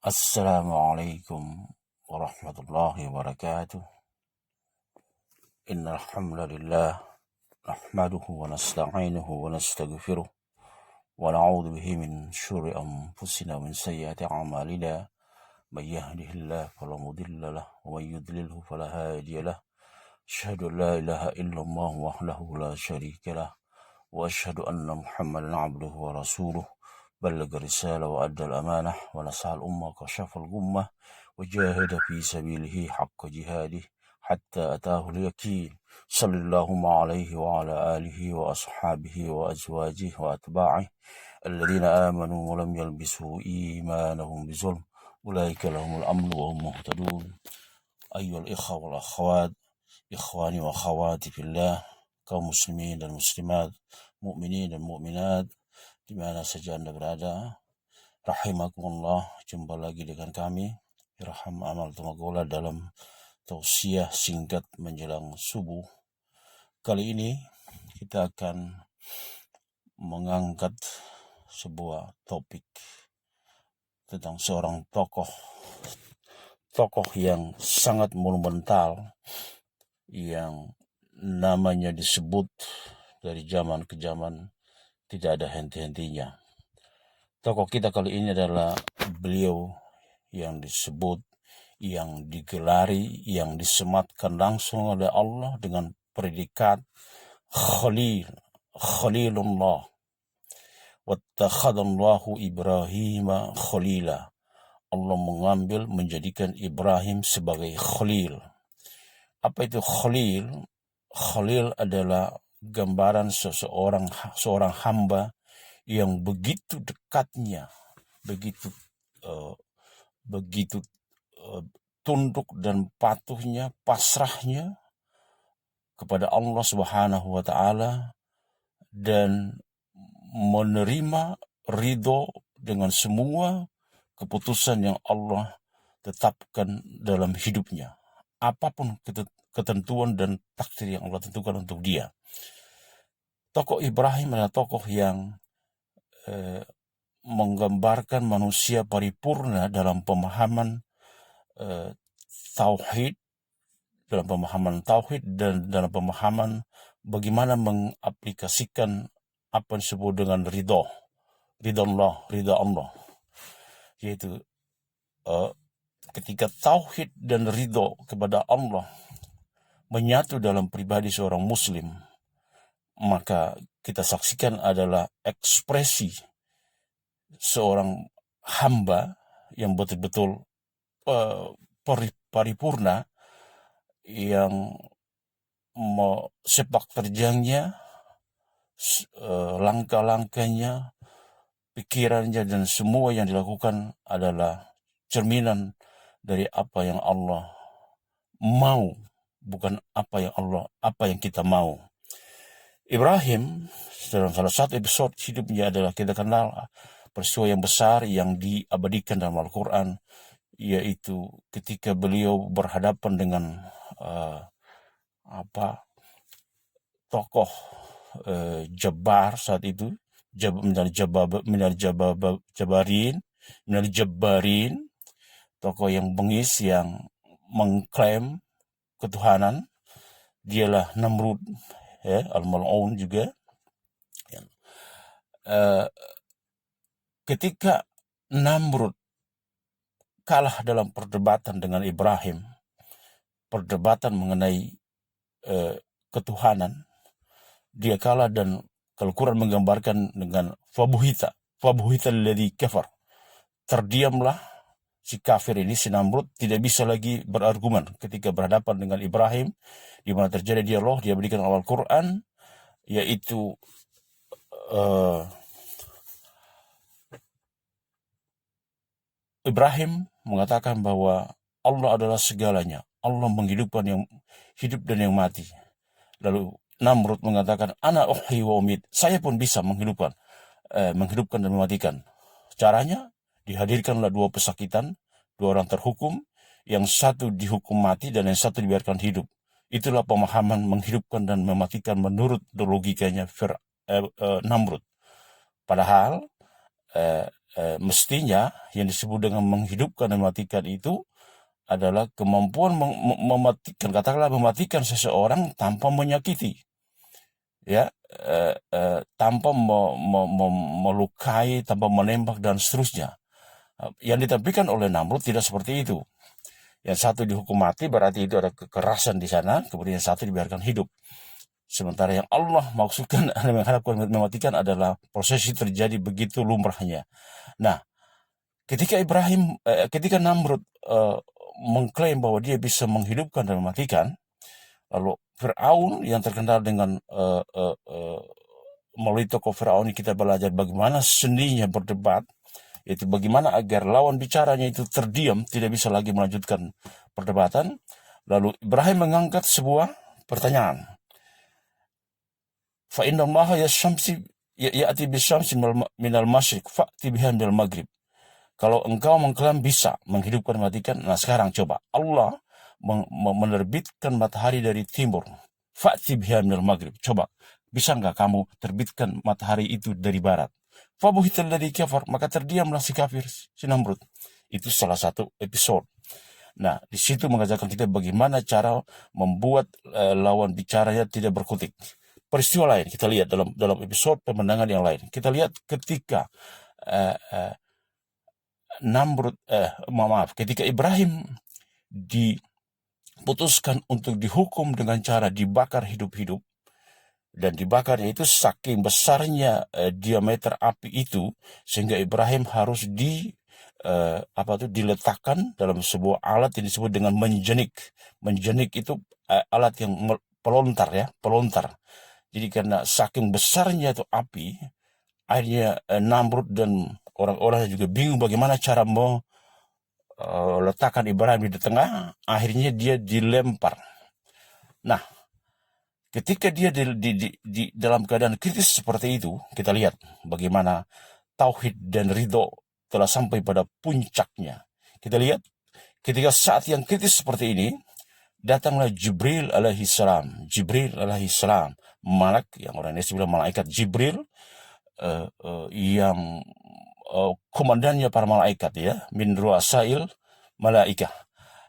Assalamualaikum warahmatullahi wabarakatuh. Innal hamdalillah nahmaduhu wa nasta'inuhu wa nastaghfiruh wa na'udzu bihi min syururi anfusina wa min sayyiati a'malina. May yahdihillahu fala mudilla lahu wa may yudlilhu fala hadiya lahu. Asyhadu an la ilaha illallah wahdahu la syarika lahu wa asyhadu anna Muhammadan 'abduhu wa rasuluh. بلغ الرسالة وأدى الأمانة ونصح الأمة وكشف الغمة وجاهد في سبيله حق جهاده حتى أتاه اليقين صلى الله عليه وعلى آله وأصحابه وأزواجه وأتباعه الذين آمنوا ولم يلبسوا إيمانهم بظلم أولئك لهم الأمن وهم مهتدون. أيها الإخوة والأخوات، إخواني وأخواتي في الله، kaum muslimin dan muslimat, mukminin dan mukminat di mana saja Anda berada, rahimakumullah. Jumpa lagi dengan kami Irham Amal Tumagola dalam tausiah singkat menjelang subuh. Kali ini kita akan mengangkat sebuah topik tentang seorang tokoh yang sangat monumental yang namanya disebut dari zaman ke zaman, tidak ada henti-hentinya. Tokoh kita kali ini adalah beliau yang disebut, yang digelari, yang disematkan langsung oleh Allah dengan predikat Khalilullah. Wattakhadallahu Ibrahim khalila. Allah menjadikan Ibrahim sebagai khalil. Apa itu khalil? Khalil adalah gambaran seorang hamba yang begitu dekatnya, begitu tunduk dan patuhnya, pasrahnya kepada Allah Subhanahu wa taala dan menerima ridho dengan semua keputusan yang Allah tetapkan dalam hidupnya, apapun ketentuan dan takdir yang Allah tentukan untuk dia. Tokoh Ibrahim adalah tokoh yang menggambarkan manusia paripurna dalam pemahaman tauhid, dan dalam pemahaman bagaimana mengaplikasikan apa yang disebut dengan ridha Allah, yaitu ketika tauhid dan ridha kepada Allah menyatu dalam pribadi seorang muslim, maka kita saksikan adalah ekspresi seorang hamba yang betul-betul paripurna, yang sepak terjangnya, langkah-langkahnya, pikirannya, dan semua yang dilakukan adalah cerminan dari apa yang Allah mau, bukan apa yang kita mau. Ibrahim dalam salah satu episode hidupnya adalah kita kenal peristiwa yang besar yang diabadikan dalam Al-Quran, yaitu ketika beliau berhadapan dengan tokoh Jabbar saat itu, Jabbarin, tokoh yang bengis yang mengklaim ketuhanan. Dialah Namrud, Al-Mal'un juga. Ketika Namrud kalah dalam perdebatan dengan Ibrahim, perdebatan mengenai ketuhanan, dia kalah, dan Al-Quran menggambarkan dengan fabuhita alladzi kafar. Terdiamlah si kafir ini, si Namrud, tidak bisa lagi berargumen ketika berhadapan dengan Ibrahim, di mana terjadi dialog. Dia berikan Al-Quran, yaitu Ibrahim mengatakan bahwa Allah adalah segalanya, Allah menghidupkan yang hidup dan yang mati. Lalu Namrud mengatakan, ana uhyi wa umit, saya pun bisa menghidupkan dan mematikan. Caranya, dihadirkanlah dua pesakitan, dua orang terhukum, yang satu dihukum mati dan yang satu dibiarkan hidup. Itulah pemahaman menghidupkan dan mematikan menurut logikanya Namrud. Padahal mestinya yang disebut dengan menghidupkan dan mematikan itu adalah kemampuan mematikan, katakanlah mematikan seseorang tanpa menyakiti, ya, tanpa melukai, tanpa menembak dan seterusnya. Yang ditampilkan oleh Namrud tidak seperti itu. Yang satu dihukum mati berarti itu ada kekerasan di sana, kemudian yang satu dibiarkan hidup. Sementara yang Allah maksudkan mengharapkan mematikan adalah prosesi terjadi begitu lumrahnya. Nah, ketika Namrud mengklaim bahwa dia bisa menghidupkan dan mematikan, lalu Fir'aun yang terkenal dengan melalui tokoh Fir'aun ini kita belajar bagaimana seninya berdebat, yaitu bagaimana agar lawan bicaranya itu terdiam, tidak bisa lagi melanjutkan perdebatan. Lalu Ibrahim mengangkat sebuah pertanyaan. Fa inna allaha ya'ti bisyamsi minal masyriq fa'ti biha minal maghrib. Kalau engkau mengklaim bisa menghidupkan matikan, nah sekarang coba Allah menerbitkan matahari dari timur. Fa'ti biha minal maghrib. Coba, bisa enggak kamu terbitkan matahari itu dari barat? Fabuhital ladzi kafar, maka terdiamlah si kafir, si Namrud. Itu salah satu episode. Nah, di situ mengajarkan kita bagaimana cara membuat lawan bicaranya tidak berkutik. Peristiwa lain kita lihat dalam episode pemandangan yang lain. Kita lihat ketika ketika Ibrahim diputuskan untuk dihukum dengan cara dibakar hidup-hidup, dan dibakarnya itu saking besarnya diameter api itu sehingga Ibrahim harus diletakkan dalam sebuah alat yang disebut dengan menjenik. Menjenik itu alat yang pelontar. Jadi karena saking besarnya itu api, akhirnya Namrud dan orang-orang juga bingung bagaimana cara meletakkan Ibrahim di tengah. Akhirnya dia dilempar. Nah, ketika dia di dalam keadaan kritis seperti itu, kita lihat bagaimana tauhid dan ridho telah sampai pada puncaknya. Kita lihat ketika saat yang kritis seperti ini, datanglah Jibril alaihissalam. Malak, yang orang Indonesia bilang malaikat Jibril, yang komandannya para malaikat, ya, min ruasail malaikah.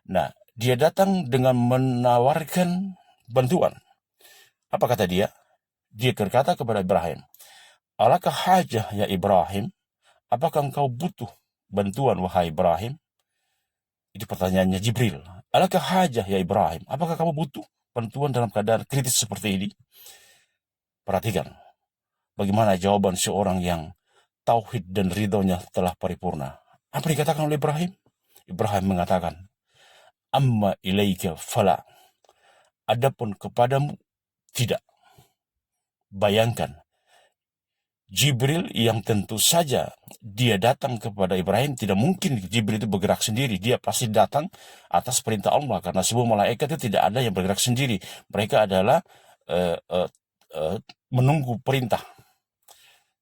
Nah, dia datang dengan menawarkan bantuan. Apa kata dia? Dia berkata kepada Ibrahim, alakah hajah ya Ibrahim? Apakah engkau butuh bantuan wahai Ibrahim? Itu pertanyaannya Jibril. Alakah hajah ya Ibrahim? Apakah kamu butuh bantuan dalam keadaan kritis seperti ini? Perhatikan bagaimana jawaban seorang yang tauhid dan ridhonya telah paripurna. Apa dikatakan oleh Ibrahim? Ibrahim mengatakan, amma ilaika fala. Adapun kepadamu tidak. Bayangkan, Jibril yang tentu saja dia datang kepada Ibrahim, tidak mungkin Jibril itu bergerak sendiri. Dia pasti datang atas perintah Allah, karena semua malaikat itu tidak ada yang bergerak sendiri. Mereka adalah menunggu perintah.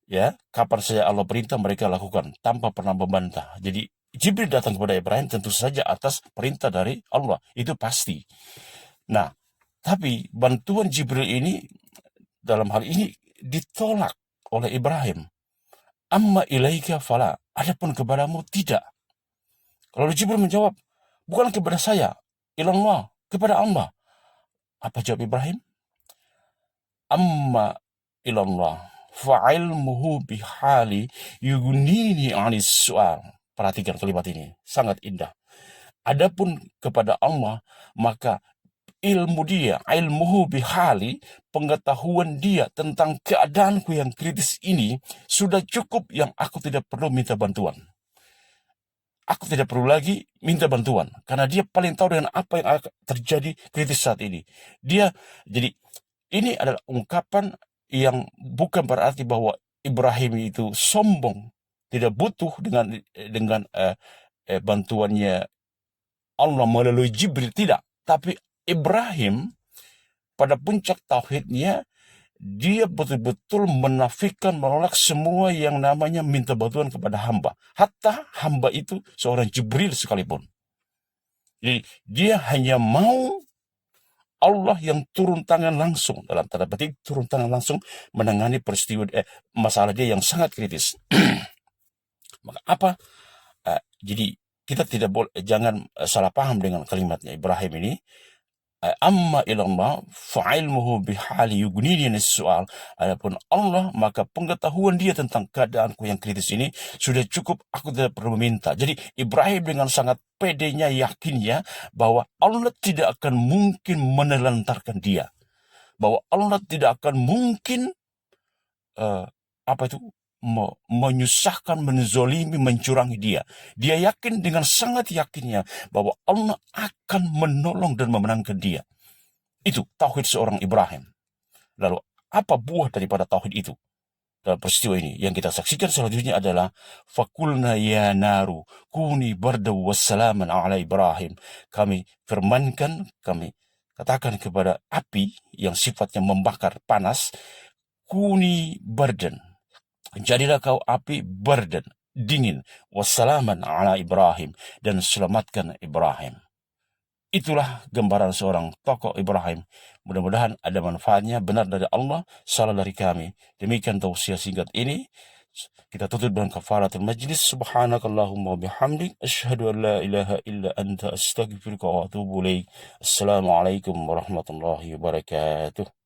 Ya, kapan saja Allah perintah mereka lakukan tanpa pernah membantah. Jadi Jibril datang kepada Ibrahim tentu saja atas perintah dari Allah, itu pasti. Nah, tapi bantuan Jibril ini dalam hal ini ditolak oleh Ibrahim. Amma ilaika fala, adapun kepadamu tidak. Lalu Jibril menjawab, bukan kepada saya, ilallah, kepada Allah. Apa jawab Ibrahim? Amma ilallah fa'ilmuhu bihali yugunini anis su'al. Perhatikan kalimat ini, sangat indah. Adapun kepada Allah, maka ilmuhu bihali, pengetahuan dia tentang keadaanku yang kritis ini sudah cukup, yang aku tidak perlu minta bantuan. Aku tidak perlu lagi minta bantuan, karena dia paling tahu dengan apa yang akan terjadi kritis saat ini. Jadi ini adalah ungkapan yang bukan berarti bahwa Ibrahim itu sombong, tidak butuh dengan bantuannya Allah melalui Jibril, tidak. Tapi Ibrahim pada puncak tauhidnya, dia betul-betul menafikan, menolak semua yang namanya minta bantuan kepada hamba. Hatta hamba itu seorang Jibril sekalipun. Jadi dia hanya mau Allah yang turun tangan langsung, dalam tanda petik turun tangan langsung menangani peristiwa masalah dia yang sangat kritis. Maka apa? Jadi kita tidak boleh, jangan salah paham dengan kalimatnya Ibrahim ini. Amma ilallah fa'ilmuhu bihali yugnini soal. Adapun Allah, maka pengetahuan dia tentang keadaanku yang kritis ini sudah cukup, aku tidak perlu meminta. Jadi Ibrahim dengan sangat pedenya, yakinnya bahwa Allah tidak akan mungkin menelantarkan dia, bahwa Allah tidak akan mungkin apa itu menyusahkan, menzolimi, mencurangi dia. Dia yakin dengan sangat yakinnya bahwa Allah akan menolong dan memenangkan dia. Itu tauhid seorang Ibrahim. Lalu apa buah daripada tauhid itu? Dalam peristiwa ini yang kita saksikan selanjutnya adalah fakulna ya naru kuni barda wassalaman ala Ibrahim. Kami firmankan, kami katakan kepada api yang sifatnya membakar, panas, kuni bardan, jadilah kau api bardan, dingin, wassalaman ala Ibrahim, dan selamatkan Ibrahim. Itulah gambaran seorang tokoh Ibrahim. Mudah-mudahan ada manfaatnya, benar dari Allah, salah dari kami. Demikian tausiah singkat ini. Kita tutup dengan kafaratul majlis. Subhanakallahumma bihamdik, asyhadu an la ilaha illa anta, astaghfiruka wa atubu ilaik. Assalamualaikum warahmatullahi wabarakatuh.